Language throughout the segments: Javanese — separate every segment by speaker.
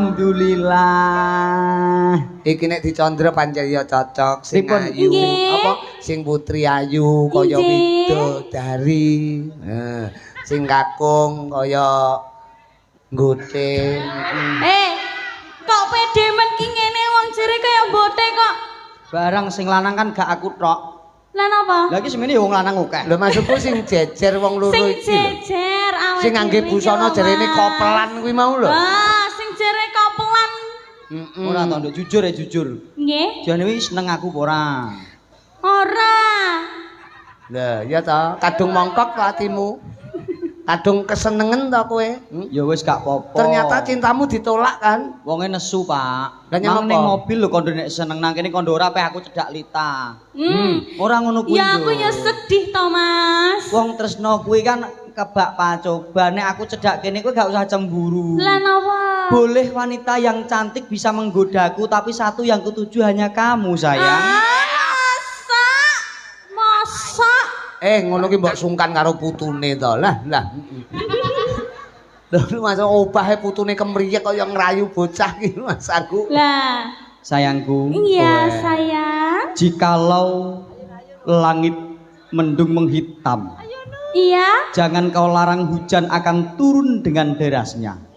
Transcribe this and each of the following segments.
Speaker 1: Alhamdulillah.
Speaker 2: Iki nek dicandra pancen ya cocok sing ayu apa sing putri ayu kaya widodari. Sing kakung kaya nggote.
Speaker 3: Kok pede men ki ngene wong jere kaya mbote kok.
Speaker 1: Barang sing lanang kan gak aku tok.
Speaker 3: Lah napa?
Speaker 1: Lah iki semene ya wong lanang akeh.
Speaker 2: Lho maksudku sing jejer wong loro iki.
Speaker 3: Sing jejer awake.
Speaker 2: Sing ngangge busana jarene kopelan kuwi mau lho.
Speaker 3: Sing jere kopelan.
Speaker 1: Ora to, Nduk, jujur ya jujur.
Speaker 3: Nggih.
Speaker 1: Jane wis seneng aku apa ora?
Speaker 3: Ora.
Speaker 2: Lah, ya ta, kadung mongkok to atimu. Kadung kesenengen to kowe.
Speaker 1: Ya wis gak apa-apa.
Speaker 2: Ternyata cintamu ditolak kan?
Speaker 1: Wonge nesu, Pak.
Speaker 2: Lah nyapa?
Speaker 1: Ning mobil lho kondo nek seneng nang kene kondo ora pe aku cedak lita. Ora ngono kuwi.
Speaker 3: Ya aku ya sedih to, Mas.
Speaker 1: Wong tresno kuwi kan kebak pacoba. Nek aku cedak kene kuwi gak usah cemburu.
Speaker 3: Lah napa?
Speaker 1: Boleh wanita yang cantik bisa menggodaku, tapi satu yang kutuju hanya kamu, sayang.
Speaker 3: Masa?
Speaker 2: Ngono ki mbok sungkan karo putune to. Lah. Lho masa obahe putune kemriyek kaya ngrayu bocah ki Mas aku.
Speaker 3: Lah,
Speaker 1: sayangku.
Speaker 3: Iya, sayang.
Speaker 1: Jikalau langit mendung menghitam.
Speaker 3: Iya.
Speaker 1: Jangan kau larang hujan akan turun dengan derasnya.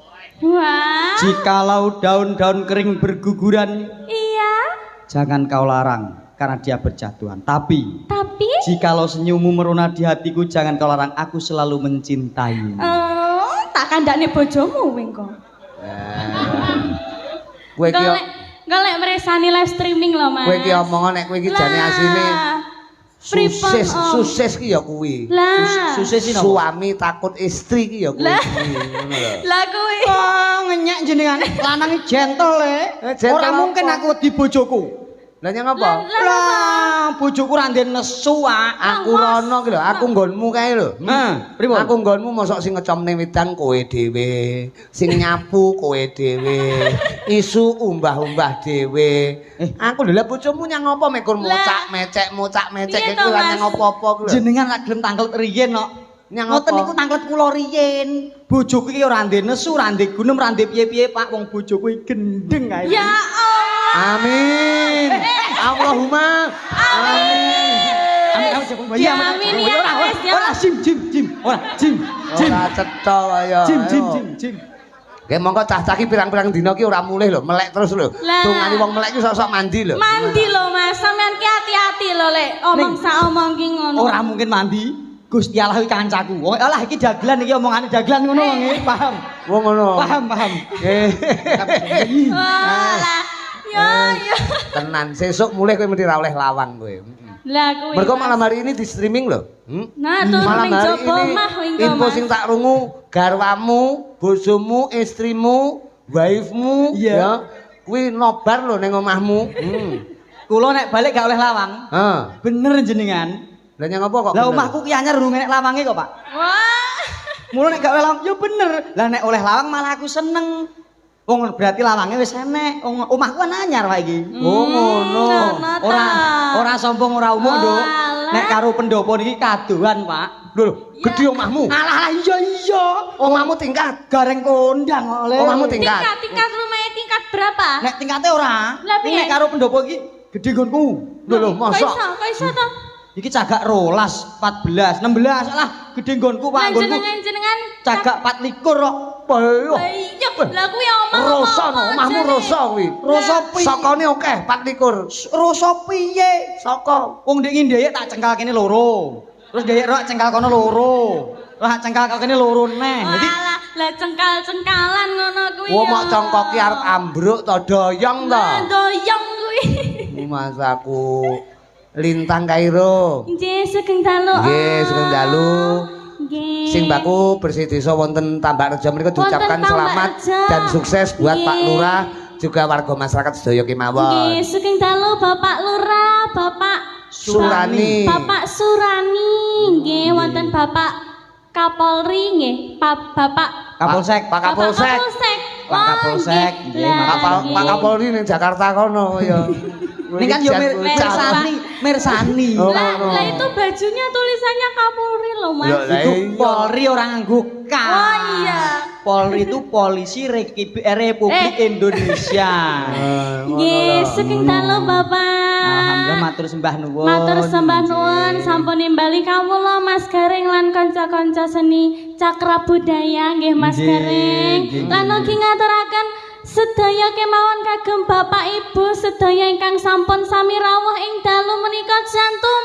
Speaker 3: Wah.
Speaker 1: Jikalau daun-daun kering berguguran.
Speaker 3: Iya.
Speaker 1: Jangan kau larang karena dia berjatuhan. Tapi jikalau senyummu merona di hatiku, jangan kau larang, aku selalu mencintaimu.
Speaker 3: Tak kandhane bojomu wengko.
Speaker 2: Kowe iki
Speaker 3: golek meresani live streaming lho, Mas.
Speaker 2: Kowe iki omongan nek kowe iki jane asine sukses ki ya kuwi.
Speaker 1: Sukses iki
Speaker 2: suami takut istri ki ya kuwi. Ngono lho.
Speaker 3: Lah kuwi.
Speaker 1: Ngenyek jenengan lanang gentle ora mungkin aku wedi bojoku.
Speaker 2: Lah nyang apa?
Speaker 1: Lah bojoku ra ndek nesu
Speaker 2: aku rono ki lho, aku nggonmu kae lho.
Speaker 1: Pripun?
Speaker 2: Aku nggonmu mosok sing ngecomne wedang kowe dhewe, sing nyapu kowe dhewe, isu umbah-umbah dhewe. Aku lho lah bojomu nyang apa mekur mocak mecek iki ora nyang apa-apa ku lho.
Speaker 1: Jenengan ra gelem tanglet riyen kok. Ngoten niku tanglet kula riyen. Bojoku iki ora ndek nesu, ora ndek gunem, ora ndek piye-piye, Pak. Wong bojoku iki gendeng ae.
Speaker 3: Ya Allah.
Speaker 2: Amin. Allahumma amin.
Speaker 3: Amin ya wis ya.
Speaker 1: Ora jim. Ora jim.
Speaker 2: Ora cetha kaya.
Speaker 1: Jim.
Speaker 2: Nggih monggo cah-cah ki pirang-pirang dina ki ora mulih lho, melek terus lho. Dongane wong melek ki sok-sok mandi lho.
Speaker 3: Mandi lho Mas, sampean ki hati-hati lho Lek. Omong sak omong ki ngono.
Speaker 1: Ora mungkin mandi. Gusti Allah iki kancaku. Wong alah iki dagelan iki omongane dagelan ngono wong paham.
Speaker 2: Wong ngono.
Speaker 1: Paham.
Speaker 3: Alah. Ya.
Speaker 2: Tenan, sesuk mulih kowe mesti ra oleh lawang kowe.
Speaker 3: Lah kuwi.
Speaker 2: Mergo malam hari ini di streaming lho.
Speaker 3: Nah, turun
Speaker 2: malam
Speaker 3: ning
Speaker 2: hari
Speaker 3: jaba
Speaker 2: ini
Speaker 3: omah wingi
Speaker 2: info sing tak rungu garwamu, bojomu, istrimu, wifemu ya. Kuwi nobar lho ning omahmu.
Speaker 1: Kula nek balik gak oleh lawang. Bener jenengan.
Speaker 2: Lah nyang apa kok?
Speaker 1: Lah omahku ki anyar urung enek lawange kok, Pak.
Speaker 3: Wah.
Speaker 1: Mula nek gak oleh lawang ya bener. Lah nek oleh lawang malah aku seneng. Wong berarti lawange wis enek. Omahku kan anyar wae iki.
Speaker 2: Oh ngono.
Speaker 1: Ora sombong ora umuk, Nduk. Nek karo pendopo niki kadohan, Pak.
Speaker 2: Lho, gedhe omahmu.
Speaker 1: Alah iya.
Speaker 2: Omahmu tingkat.
Speaker 1: Gareng kondang oleh.
Speaker 2: Omahmu tingkat.
Speaker 3: Tingkat rumahnya tingkat berapa?
Speaker 1: Nek tingkate ora. Nek karo pendopo iki gedhe nggonku.
Speaker 2: Lho, mosok.
Speaker 3: Kok iso to?
Speaker 1: Iki cagak 12, 14, 16 lah gedhe nggonku Pak nggonku.
Speaker 3: Jenengan
Speaker 1: cagak 24 kok.
Speaker 3: Iya, lah kuwi omah.
Speaker 2: Rosa no, omahmu rosa kuwi.
Speaker 1: Rosa piye?
Speaker 2: Sakane akeh 24.
Speaker 1: Rosa piye?
Speaker 2: Saka
Speaker 1: wong ndek ndek tak cengkal kene loro. Terus ndek rok cengkal kono loro. Lah cengkal kene loro neh.
Speaker 3: Dadi lah cengkal-cengkalan ngono kuwi.
Speaker 2: Wong mok congkoki arep ambruk to doyong to.
Speaker 3: Doyong kuwi.
Speaker 2: Masaku Lintang Kairo.
Speaker 3: Nggih, sugeng dalu.
Speaker 2: Nggih, sugeng dalu.
Speaker 3: Nggih.
Speaker 2: Sing baku bersih desa wonten Tambak Rejo mriku diucapkan selamat dan sukses buat Pak Lurah juga warga masyarakat sedaya kemawon.
Speaker 3: Nggih, sugeng dalu Bapak Lurah, Bapak
Speaker 2: Surani.
Speaker 3: Bapak Surani, nggih wonten Bapak Kapolri nggih, Bapak
Speaker 1: Kapolsek,
Speaker 2: Pak Kapolsek.
Speaker 1: Pak Kapolsek, nggih,
Speaker 2: Pak Kapolri ning Jakarta kono ya.
Speaker 1: Ini kan yo Mersani.
Speaker 3: Lah itu bajunya tulisannya Kapolri loh Mas.
Speaker 1: Itu Polri orang nganggo K.
Speaker 3: Oh iya.
Speaker 1: Polri itu polisi Republik Indonesia.
Speaker 3: Nggih, saking dalu Bapak.
Speaker 1: Alhamdulillah matur sembah nuwun.
Speaker 3: Matur sembah nuwun sampun nimbali kawula Mas Gareng lan kanca-kanca seni Cakra Budaya nggih Mas
Speaker 1: Nggih,
Speaker 3: Gareng.
Speaker 1: nggih,
Speaker 3: Lan
Speaker 1: nggih.
Speaker 3: ugi ngaturaken sedaya kemawon kagem Bapak Ibu sedaya ingkang sampun sami rawuh ing dalu menika jantung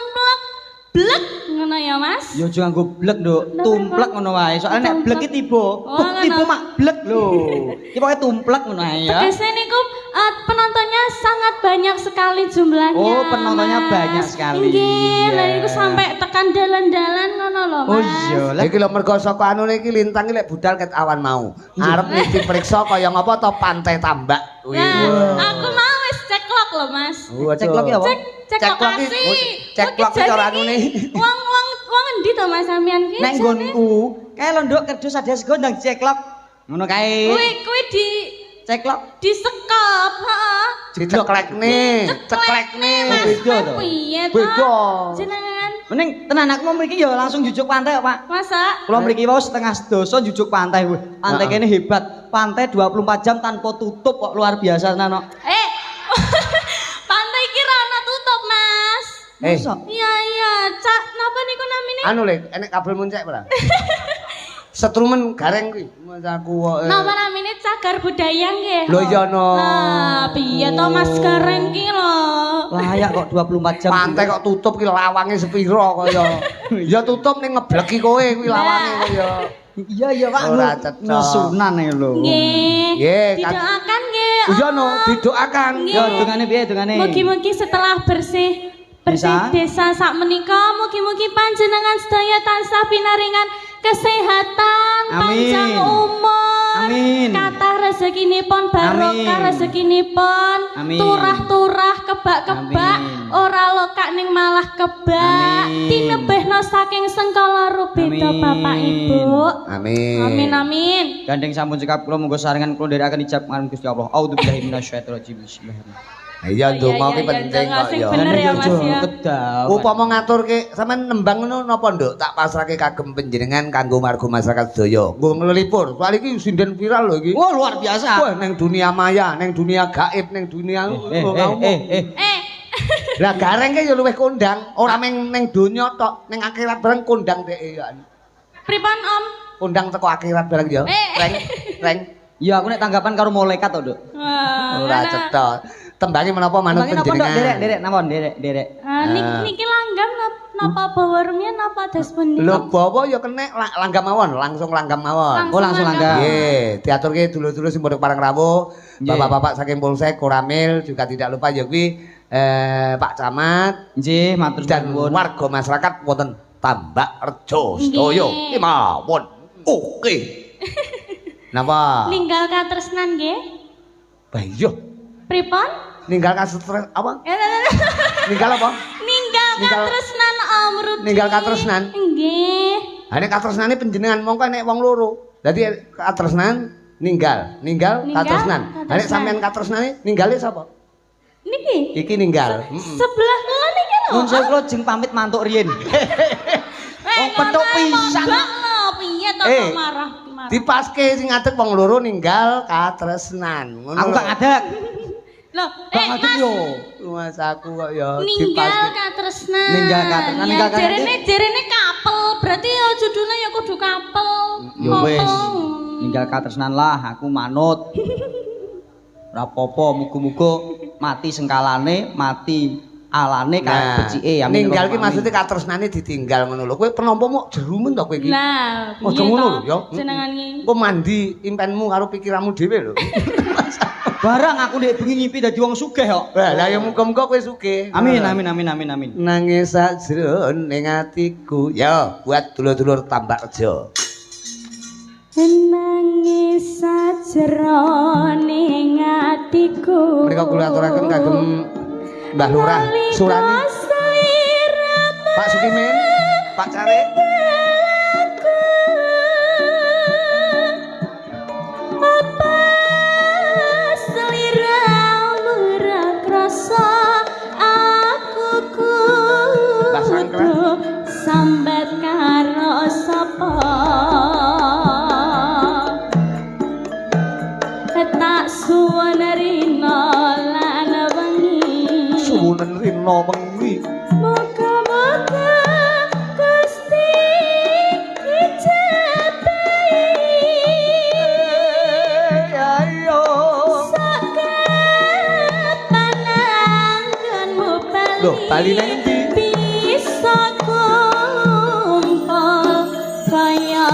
Speaker 3: blek ngono ya Mas.
Speaker 1: Yo aja nganggo blek, Nduk. Tumplek ngono wae. Soale nek blek iki tiba,
Speaker 3: ngono.
Speaker 1: tiba mak blek lho. Iki pokoke tumplek ngono ae ya.
Speaker 3: Tegesnya niku penontonnya sangat banyak sekali jumlahnya.
Speaker 1: Oh, penontonnya banyak sekali.
Speaker 3: Nggih, lha
Speaker 1: Iya.
Speaker 3: niku sampai tekan dalan-dalan ngono lho Mas.
Speaker 1: Oh iya, lah
Speaker 2: Iki lho mergo saka anu iki lintang iki lek budal ket awan mau. Arep nih diperiksa kaya ngapa to pantai tambak.
Speaker 3: Nah, aku mau wis ceklok lho Mas.
Speaker 1: ceklok ya apa?
Speaker 3: Cek lokasi.
Speaker 2: Ceklok iki cara anu nih.
Speaker 3: Wong endi to Mas sampean ki?
Speaker 1: Nek nggonku, kae lho Nduk kerja sadaya sego ndang ceklok. Ngono kae.
Speaker 3: Kuwi di
Speaker 1: Ceklok.
Speaker 3: disekop, heeh.
Speaker 2: Diceklekne, ceklekne.
Speaker 1: Beda to.
Speaker 3: Piye to?
Speaker 2: Beda.
Speaker 3: Jenengan
Speaker 1: Mending tenan aku mau mriki ya langsung jujuk pantai kok, Pak.
Speaker 3: masa
Speaker 1: Kula mriki wau setengah sedasa jujuk pantai. Wih, pantai kene hebat. Pantai 24 jam tanpa tutup kok luar biasa tenan kok.
Speaker 3: pantai iki ra ana tutup, Mas.
Speaker 1: Masa?
Speaker 3: Iya, Cak, napa niku namine?
Speaker 2: Anu le, enek kabel muncek ora? Setrumen gareng kuwi. Mas aku kok.
Speaker 3: Napa namine cagar budaya nggih?
Speaker 2: Lho iya no.
Speaker 3: Nah, piye to Mas Gareng ki lho?
Speaker 1: Layak kok 24 jam.
Speaker 2: Pantai kok tutup ki lawange sepiro kaya. Ya tutup ning ngebleki kowe kuwi lawange kaya.
Speaker 1: Iya iya Pak.
Speaker 2: Ora cocok.
Speaker 1: Nesunan ae lho.
Speaker 3: Nggih.
Speaker 2: Nggih,
Speaker 3: Didoakan nggih.
Speaker 2: Iya no, didoakan.
Speaker 1: Yo dungane piye dungane?
Speaker 3: Mugi-mugi setelah bersih
Speaker 1: Desa?
Speaker 3: desa sak menika mugi-mugi panjenengan sedaya tansah pinaringan kesehatan,
Speaker 1: Amin.
Speaker 3: panjang umur,
Speaker 1: Amin.
Speaker 3: kathah rezekinipun, barokah
Speaker 1: Amin.
Speaker 3: rezekinipun,
Speaker 1: Amin.
Speaker 3: turah-turah, kebak-kebak,
Speaker 1: Amin.
Speaker 3: ora lokak ning malah kebak,
Speaker 1: Amin.
Speaker 3: tinebehna saking sengkala rubeda
Speaker 1: Amin.
Speaker 3: Bapak Ibu.
Speaker 2: Amin.
Speaker 3: Amin amin.
Speaker 1: Gandeng sampun cekap kula monggo sarengan kula nderekaken ijab marang Gusti Allah. Auzubillahi minasyaitonir rajim. Bismillahirrahmanirrahim.
Speaker 2: Iya ndonga ki
Speaker 3: iya,
Speaker 2: penting
Speaker 3: ndonga
Speaker 2: kok
Speaker 3: sing
Speaker 2: ya.
Speaker 3: bener ya, Mas, ya.
Speaker 1: Kedal.
Speaker 2: Upama ngaturke sampean nembang ngono napa nduk tak pasrahke kagem panjenengan kanggo marga masyarakat sedaya. Nggo nglelipur. Soal iki sinden viral lho iki.
Speaker 1: Wah luar biasa.
Speaker 2: Wah ning dunia maya, ning dunia gaib, ning dunia Lah gareng ki ya luwih kondang, ora ning donya tok, ning akhirat bareng kondang dhek ya.
Speaker 3: Pripun Om?
Speaker 2: Kondang teko akhirat bareng ya. Reng.
Speaker 1: Ya aku nek tanggapan karo malaikat to, Nduk.
Speaker 3: Wah,
Speaker 2: Ora
Speaker 3: ana-
Speaker 2: cetha. Tembange menapa manut
Speaker 1: Tembangnya napa, Nduk?
Speaker 2: panjenengan?
Speaker 1: Derek napa derek.
Speaker 3: Niki langgam napa bawa rumiyin napa das pundi?
Speaker 2: Lho bawa ya kenek langgam mawon, langsung langgam mawon.
Speaker 1: Oh langsung langgam.
Speaker 2: Nggih, diaturke dulur-dulur sing padha parang rawuh,
Speaker 1: Nggih.
Speaker 2: bapak-bapak saking Polsek, Koramil juga tidak lupa ya kuwi Pak Camat
Speaker 1: Nggih, matur
Speaker 2: dan
Speaker 1: nuwun.
Speaker 2: warga masyarakat wonten Tambak Rejo sedaya.
Speaker 3: Nggih.
Speaker 2: Mawon. Oke. Napa?
Speaker 3: Ninggal katresnan nggih.
Speaker 2: Bah iya.
Speaker 3: Pripun?
Speaker 2: Ninggal kastres apa?
Speaker 3: Eh,
Speaker 2: Ninggal apa?
Speaker 3: Ninggal
Speaker 2: Ninggal-
Speaker 3: katresnan Om Rudi.
Speaker 2: Ninggal katresnan?
Speaker 3: Nggih.
Speaker 2: Ha nek katresnane panjenengan mongko nek wong loro. Dadi katresnan ninggal
Speaker 3: Ninggal,
Speaker 2: katresnan. Ha nek
Speaker 3: katresnan.
Speaker 2: sampean katresnane ninggale sapa?
Speaker 3: Niki.
Speaker 2: Iki ninggal.
Speaker 3: Sebelah kula niki lho.
Speaker 1: Nun saya kula jeng pamit mantuk riyin.
Speaker 3: Wong
Speaker 1: petuk pisan.
Speaker 3: Piye to
Speaker 2: Eh,
Speaker 3: kok marah?
Speaker 2: Dipaske sing ngadeg wong loro ninggal katresnan. Ngono
Speaker 1: Aku
Speaker 2: lho.
Speaker 1: gak ngadeg.
Speaker 3: Loh,
Speaker 1: Gak ngadeg yo.
Speaker 2: Mas aku kok ya
Speaker 3: Ninggal
Speaker 2: dipaske.
Speaker 3: katresnan.
Speaker 1: Ninggal katresnan,
Speaker 3: Ya,
Speaker 1: ninggal katresnan.
Speaker 3: Jerene kapel. Berarti ya judulnya ya kudu kapel.
Speaker 1: Yo wis.
Speaker 3: Kapel.
Speaker 1: Ninggal katresnan lah, aku manut. Ora apa-apa, muga-muga mati sengkalane, mati alane kaya becike. Amin.
Speaker 2: ninggal ki
Speaker 1: Amin.
Speaker 2: maksudnya katresnane ditinggal ngono lho. Kowe penampa mok jerumen to kowe iki.
Speaker 3: Nah,
Speaker 2: Aja ngono lho ya.
Speaker 3: Jenengan iki.
Speaker 2: Kok mandi impenmu karo pikiranmu dhewe lho.
Speaker 1: Barang aku ndek bengi ngimpi dadi wong sugih kok.
Speaker 2: Lah ya muga-muga kowe sugih.
Speaker 1: Amin amin amin amin amin.
Speaker 2: Nangis sajroning atiku. Ya, buat dulur-dulur Tambak Rejo.
Speaker 3: Nangis sajroning atiku.
Speaker 2: Mereka kula aturaken kagem Mbah Lurah Surani, Pak Sukimin, Pak Care.
Speaker 3: Apa seliramu rakrasa aku
Speaker 2: Mbah Sangkra.
Speaker 3: kudu sambat karo sapa
Speaker 2: bengi.
Speaker 3: Moga-moga Gusti ijabahi
Speaker 2: Ayo.
Speaker 3: pananganmu bali.
Speaker 2: Loh, bali nang endi?
Speaker 3: Bisa kumpul kaya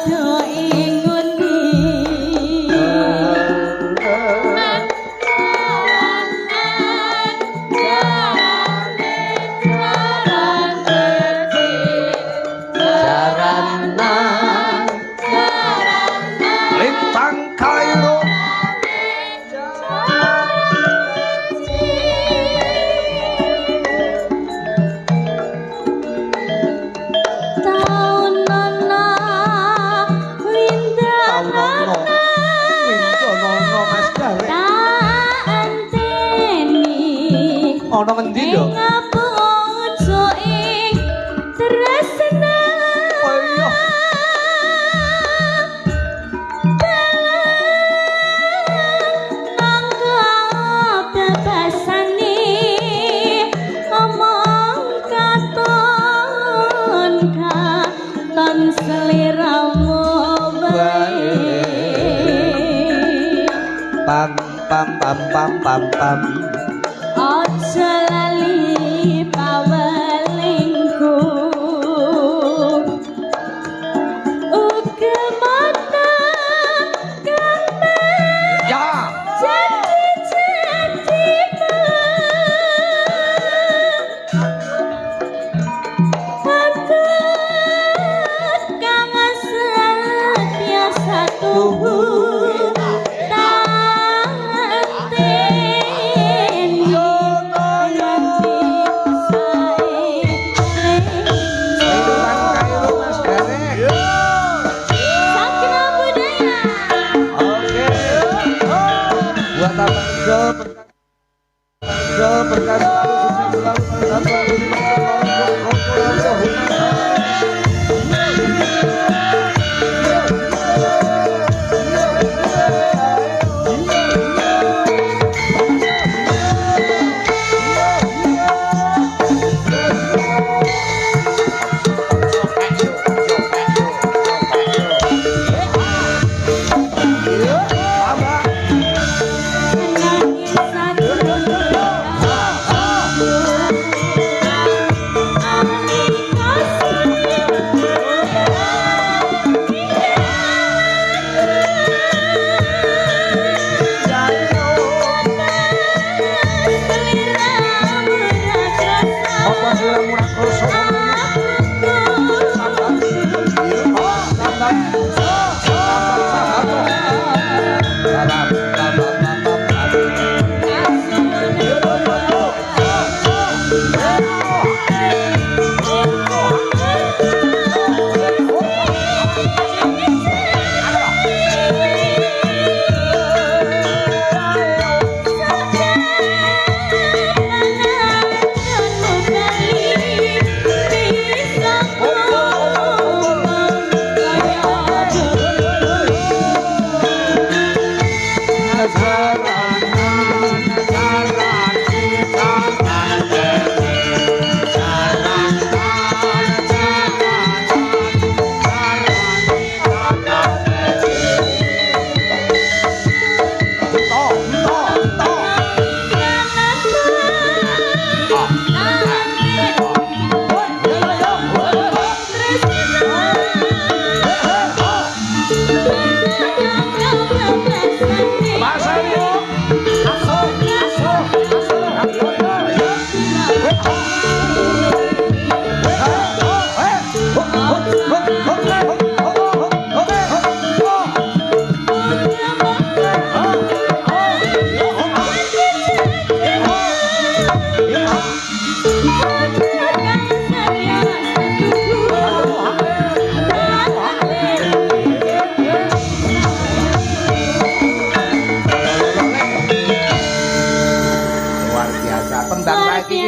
Speaker 3: doi ngundi.
Speaker 2: Sarana lintang Kairo.
Speaker 3: Taun nana windrana
Speaker 2: Windono Mas Garek.
Speaker 3: tak anteni
Speaker 2: Ana ngendi lho?
Speaker 3: ing apojo ing tresna.
Speaker 2: Ayo.
Speaker 3: Nangka bebasane omong katon seliramu bae.
Speaker 2: Pam pam pam pam pam pam.
Speaker 3: Aja lali pawelingku uga mata gambar
Speaker 2: Ya.
Speaker 3: janji-janjimu aku kang setia satu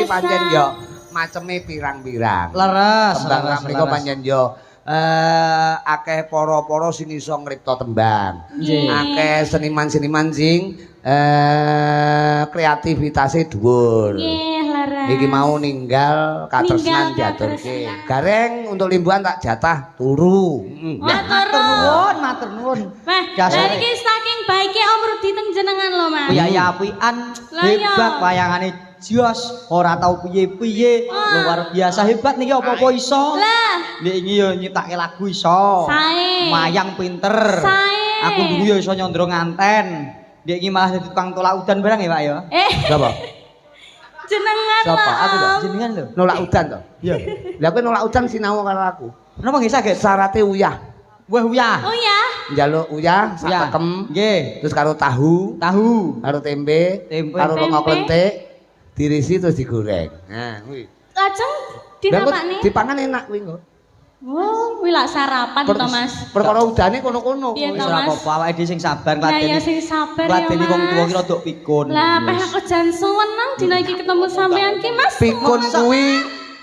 Speaker 2: pancen yo maceme pirang-pirang.
Speaker 1: Leres.
Speaker 2: Tembang menika pancen yo akeh para-para sing iso ngripta tembang. Akeh seniman-seniman sing kreativitasé dhuwur.
Speaker 3: Nggih, barang.
Speaker 2: Iki mau ninggal katresnan
Speaker 3: Ninggal
Speaker 2: diaturke.
Speaker 3: katresnan.
Speaker 2: Gareng untuk limbuhan tak jatah turu.
Speaker 3: Matur
Speaker 1: nuwun, matur nuwun.
Speaker 3: Wah,
Speaker 1: Dasar.
Speaker 3: dari iki saking baike Om Rudi teng jenengan lho, Mas.
Speaker 1: Ya ya apian
Speaker 3: Lah, iya.
Speaker 1: hebat wayangane jos, ora tau piye-piye. Luar biasa hebat niki apa-apa iso.
Speaker 3: Lah,
Speaker 1: Nek iki yo nyitake lagu iso.
Speaker 3: sae.
Speaker 1: Mayang pinter.
Speaker 3: Sae.
Speaker 1: Aku dulu yo iso nyondro nganten. Nek iki malah dadi tukang tolak udan barang ya, Pak ya.
Speaker 2: Sapa?
Speaker 3: Jenengan
Speaker 2: Siapa?
Speaker 3: lah,
Speaker 2: Aku dah.
Speaker 3: Om.
Speaker 1: Jenengan lho.
Speaker 2: Nolak udan to.
Speaker 1: Iya.
Speaker 2: Lah kowe nolak udan sinau karo aku.
Speaker 1: Napa nggih saged?
Speaker 2: Syarate uyah.
Speaker 1: Wah uyah.
Speaker 3: Oh ya.
Speaker 2: Njaluk uyah sak
Speaker 1: Uyah.
Speaker 2: tekem.
Speaker 1: Nggih.
Speaker 2: Terus karo tahu,
Speaker 1: Tahu.
Speaker 2: karo tempe,
Speaker 1: Tempe.
Speaker 2: karo
Speaker 3: Tempe.
Speaker 2: rongok lentik, dirisi terus digoreng. Nah, kuwi.
Speaker 3: Lajeng
Speaker 2: Lah kok
Speaker 3: dinapakne?
Speaker 2: dipangan enak kuwi kok.
Speaker 3: Oh, kuwi lak sarapan to, Mas.
Speaker 2: Perkara udane kono-kono.
Speaker 3: Iya,
Speaker 2: kuwi.
Speaker 1: Wis
Speaker 3: Mas.
Speaker 1: ora apa-apa awake dhewe sing sabar
Speaker 3: Lah ya
Speaker 1: ngladeni.
Speaker 3: sing sabar ya,
Speaker 1: Ngladeni wong tuwa
Speaker 3: Mas.
Speaker 1: ki rada pikun.
Speaker 3: Lah, peh aku jan suweneng dina iki ketemu sampean ki, Mas.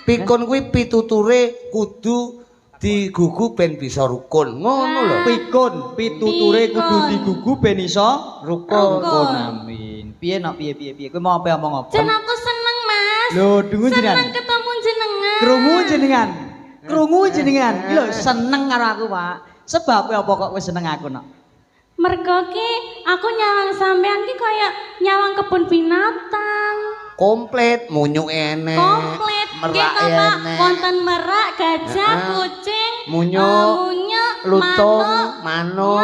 Speaker 2: Pikun kuwi pituture kudu digugu ben bisa rukun. Ngono lho.
Speaker 1: Pikun, pituture kudu
Speaker 3: Pikun.
Speaker 1: digugu ben iso
Speaker 3: Rukun.
Speaker 1: Amin. Piye nok piye. Kowe mau apa omong apa?
Speaker 3: Jan aku seneng, Mas.
Speaker 1: Lho, dungu jenengan.
Speaker 3: Seneng ketemu jenengan.
Speaker 1: Krungu jenengan. Krungu jenengan. Iki lho seneng karo aku, Pak. Sebab apa kok kowe seneng aku nok?
Speaker 3: Mergo ki aku nyawang sampean ki kaya nyawang kebun binatang.
Speaker 2: Komplit, munyuk enek.
Speaker 3: Komplit.
Speaker 2: Merak
Speaker 3: Gitu, Pak.
Speaker 2: enek.
Speaker 3: Wonten merak, gajah,
Speaker 2: Heeh.
Speaker 3: kucing,
Speaker 2: Munyuk,
Speaker 3: munyuk,
Speaker 2: lutung,
Speaker 3: manuk.
Speaker 2: manuk.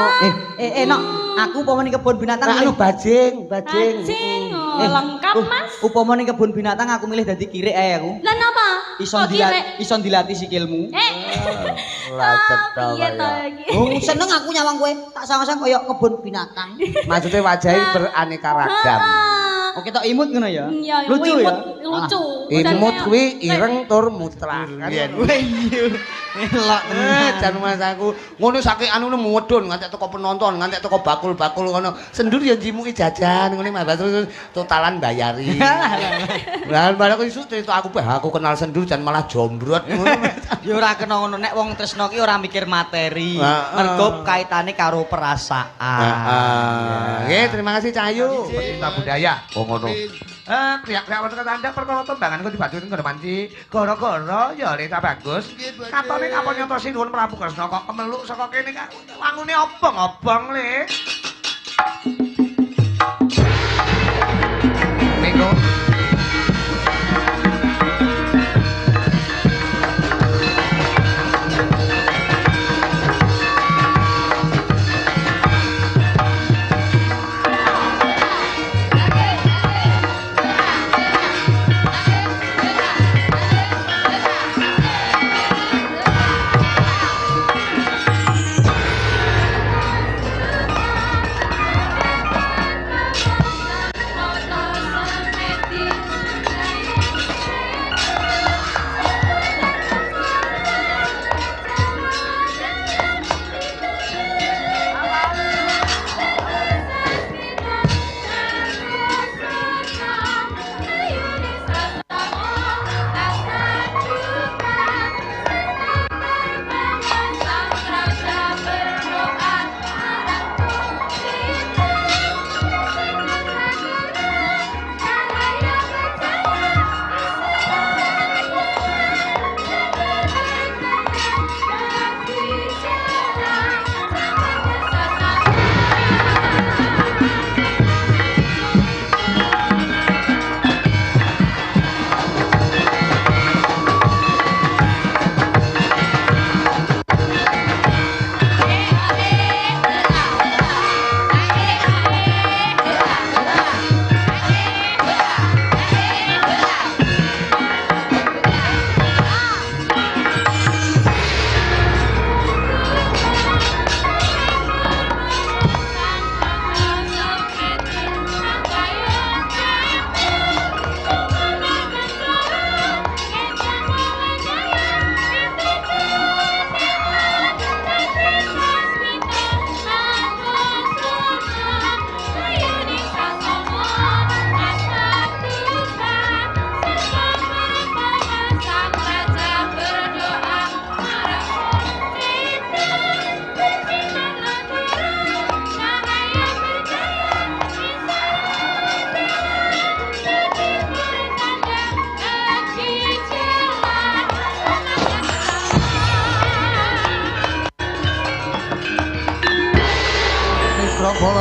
Speaker 1: Nok, aku upamane kebun binatang
Speaker 2: Anu
Speaker 1: milih
Speaker 2: bajing.
Speaker 3: Anjing, lengkap, Mas.
Speaker 1: Upamane kebun binatang aku milih dadi kirik ae aku.
Speaker 3: Lah napa?
Speaker 1: Iso
Speaker 3: Kok kirek?
Speaker 1: iso dilatih sikilmu.
Speaker 2: Lacet to
Speaker 3: Piye to
Speaker 2: kaya.
Speaker 3: iki?
Speaker 1: Oh, seneng aku nyawang kowe. Tak sama-sama kaya kebun binatang.
Speaker 2: Maksudnya wajahnya beraneka ragam.
Speaker 1: Oh, ketok imut ngono ya.
Speaker 3: Iya,
Speaker 1: Lucu ya.
Speaker 3: Lucu.
Speaker 2: Imut kuwi ireng tur mutlak. Kan
Speaker 1: Wah, iya. Elok
Speaker 2: jan mas aku ngono saking anune medun ngantek teko penonton, ngantek teko bakul-bakul ngono. Sendur ya njimuki jajan ngene Mas terus totalan bayari. Lah barang isu cerita aku aku kenal sendur jan malah jombrot ngono.
Speaker 1: Ya ora kena ngono nek wong tresno ki ora mikir materi.
Speaker 2: Heeh.
Speaker 1: Mergo kaitane karo perasaan.
Speaker 2: Nggih, terima kasih Cahayu.
Speaker 4: Pecinta budaya. Oh ngono. Kriak-kriak wonten ketandang perkara tembangan kok dibaduni karo manci. Gara-gara ya Lita bagus. Katone kapon nyoto sinuwun Prabu Kresna kok kemeluk saka kene kak. Wangune obong-obong le. Minggu.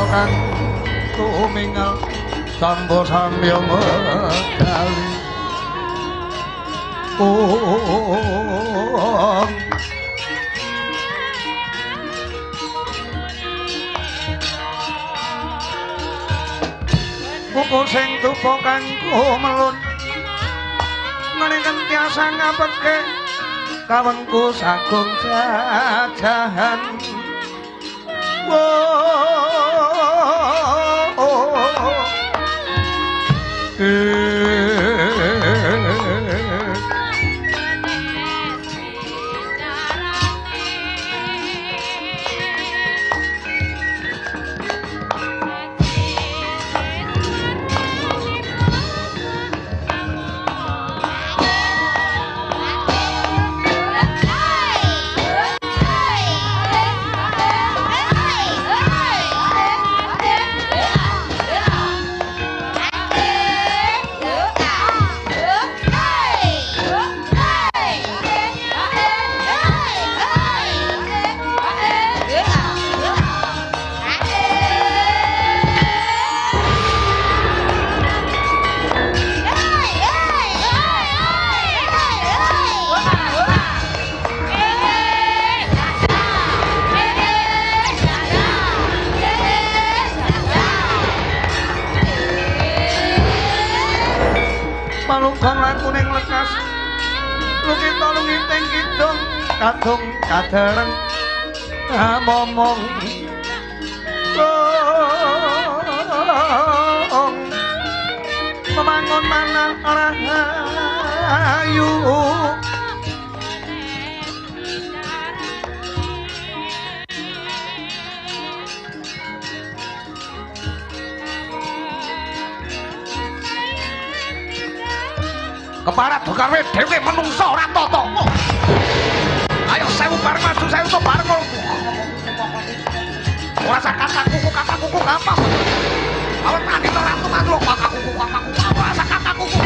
Speaker 4: kang tumingal sambo sambyong kali Buku sing tupo kanggo melun Ngeningan tiasa ngapeke Kawengku sagung jajahan Malukon laku ning lekas Lukita lungiting kidung Kadung kadereng Momong Memangun manah rahayu Keparat dokarwe dhewe menungso ora tata. Ayo sewu bareng maju sewu to bareng. Ora sak kakakuku apa. Awan tadi ora ratu manglo kakakuku ora sak kakakuku.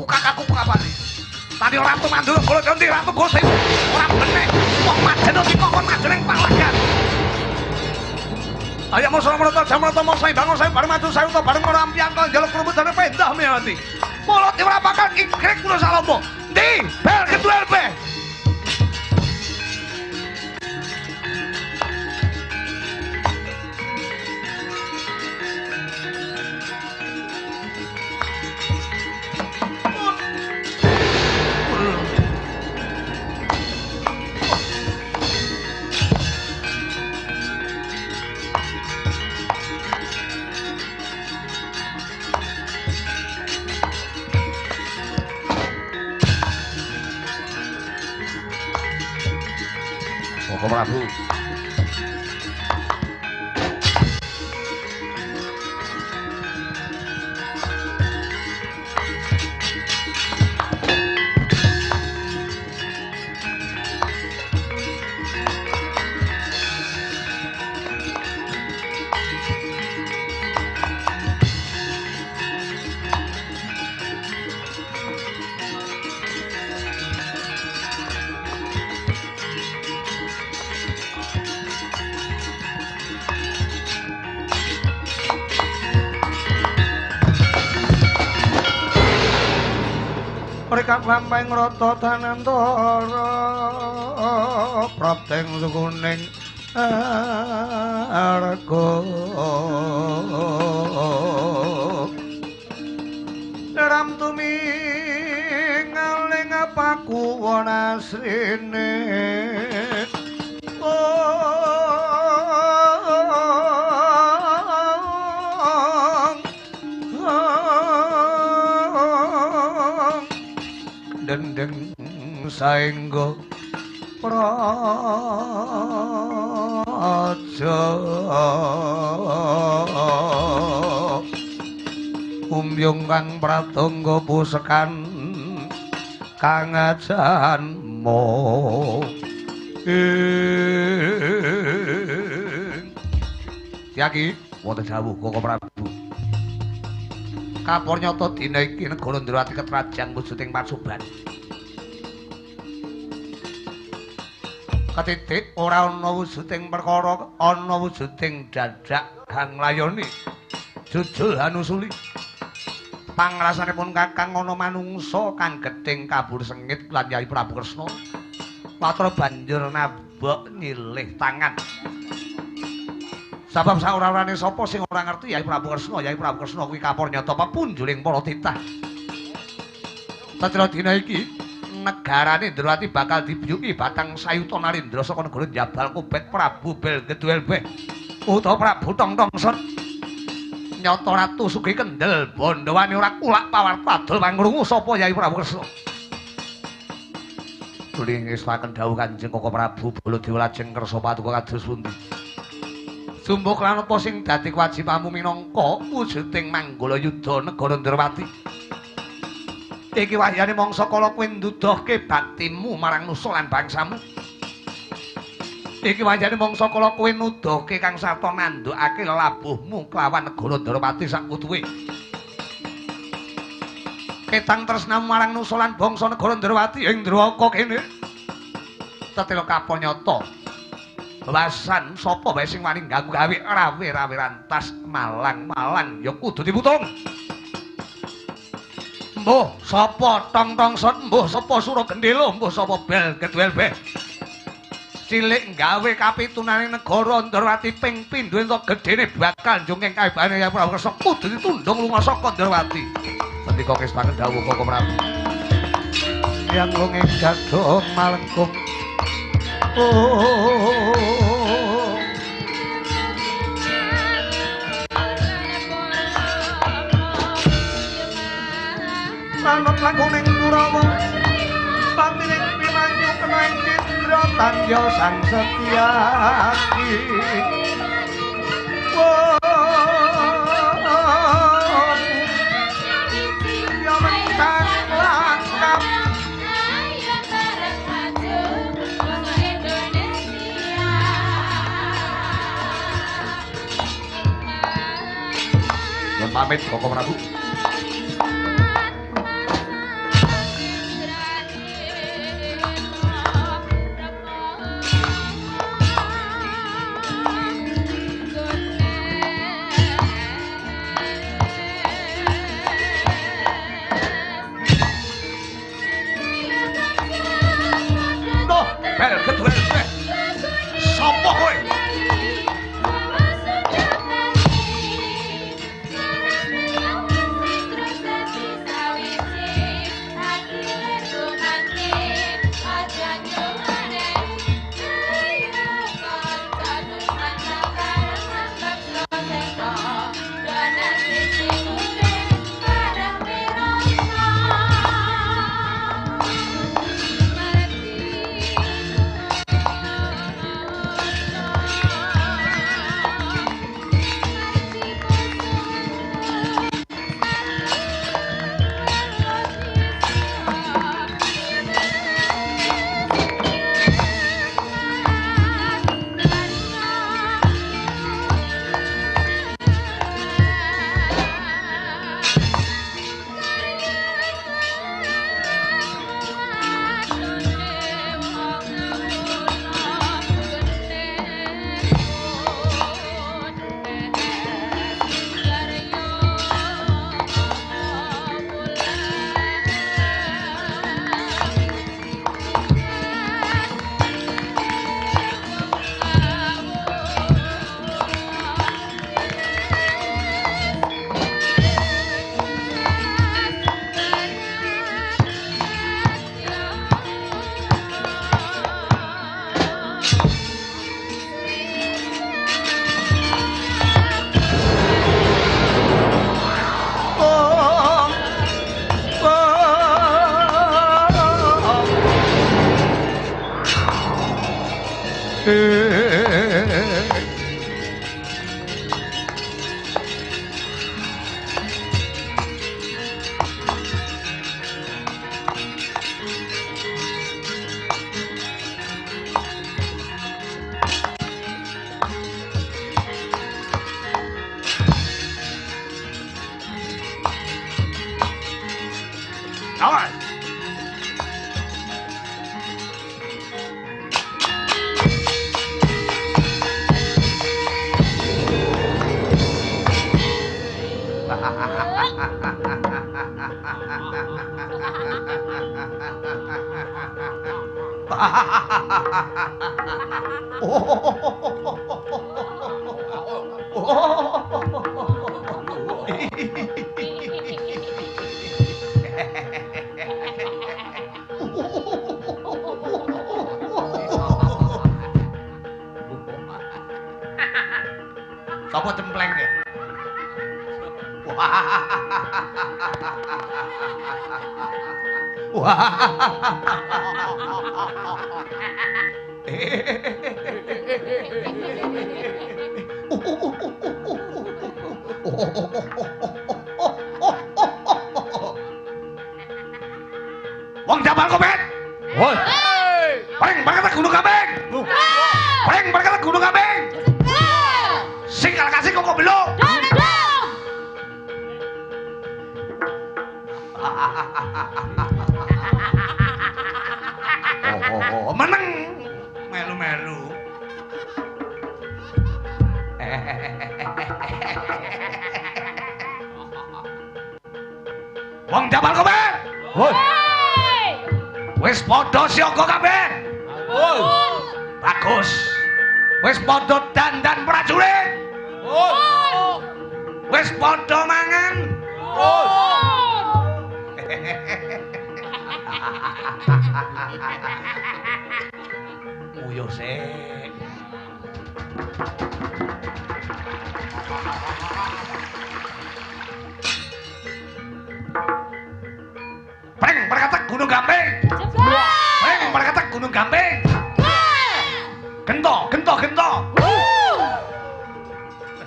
Speaker 4: Kakakku kabare. Tadi ora ratu mandul kula ganti ratu gosip. Ora benek. Wong madeno dikokon majeneng palagan. Ayo mosro-mroto jamroto mos bangun saya bareng maju saya to bareng ora ampian to njaluk krubutane pendah mewati. Mulut diwrapaken ikrek kula salombo. Ndi bel kedua LP. Prabu Mereka lampeng rata tanantara Prapteng sukuning arga Ram tumingaling pakuwon asrine saengga praja umyung kang pratangga pusekan kang ajanmo Yaki wonten dawuh Koko Prabu kapur nyata dina iki negara Ndrawati ketrajang wujuding Pasuban ketitik ora ana wujuding perkara ana wujuding dadak kang layoni jujul hanusuli pangrasanipun kakang ana manungsa kang gedeng kabur sengit lan Yai Prabu Kresna patra banjur nabok nyilih tangan sebab saora-orane sapa sing ora ngerti Yai Prabu Kresna kuwi kapur nyata pepunjuling para titah Satria dina iki negarane Ndrawati bakal dibiyuki batang sayuta narendra saka negara Jabal Kubet Prabu Belgedwelbeh utawa Prabu Tongtongson nyata Ratu Sugih Kendel Bandhawane ora kulak pawarta adol pangrungu sapa Yai Prabu Kresna Lingis-laken dawuh Kanjeng Koko Prabu Baladewa lajeng kersa paduka kados pundi Sumbuk lan apa sing dadi kewajibanmu minangka wujuding manggala yuda negara Ndrawati. Iki wahyane mangsa kala kowe nduduhke baktimu marang nusa lan bangsamu. Iki wahyane mangsa kala kowe nuduhke kang sarta nandukake lelabuhmu kelawan negara Ndrawati sakutuwe. Ketang tresnamu marang nusa lan bangsa negara Ndrawati ing Ndrawaka kene. Tetela kapon nyata. Bawasan sapa wae sing wani ganggu gawe rawe-rawe rantas malang-malang ya kudu diputung. Mbuh sapa Tongtongson, mbuh sapa Suragendela, mbuh sapa Belgedwelbeh. Cilik gawe kapitunane negara Ndrawati ping pindho entuk gedene bakal njungking kaibane Yai Prabu Kresna kudu ditundung lunga saka Ndrawati. Sendika kestaken dawuh Koko Prabu. Yang lunge gadhong malengkung Manut lakuning Kurawa patining pimanyu kena ing cindra tanja sang Setyaki ya mentang langkap pamit Koko Prabu. Duh, Belgedwelbeh. Sopo kowe? Awas. Sapa cempleng ya? Wong Jabal Kopet. Woi. Paling berkata Gunung Kambing. Paling berkata Gunung Kambing. Sing kasih kok belum. Oh, meneng. Melu-melu. Wong Jabal Kopet. Woi. Wis padha siaga kabeh. Woi. Bagus. Wis padha dandan prajurit. Woi. Wis padha mangan. Woi. Nguyuh sik. Preng berkata Gunung Gamping. Preng berkata Gunung Gamping. Gento, gento, gento.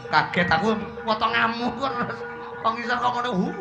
Speaker 4: Kaget aku potong ngamuk kok ngisor kok ngono.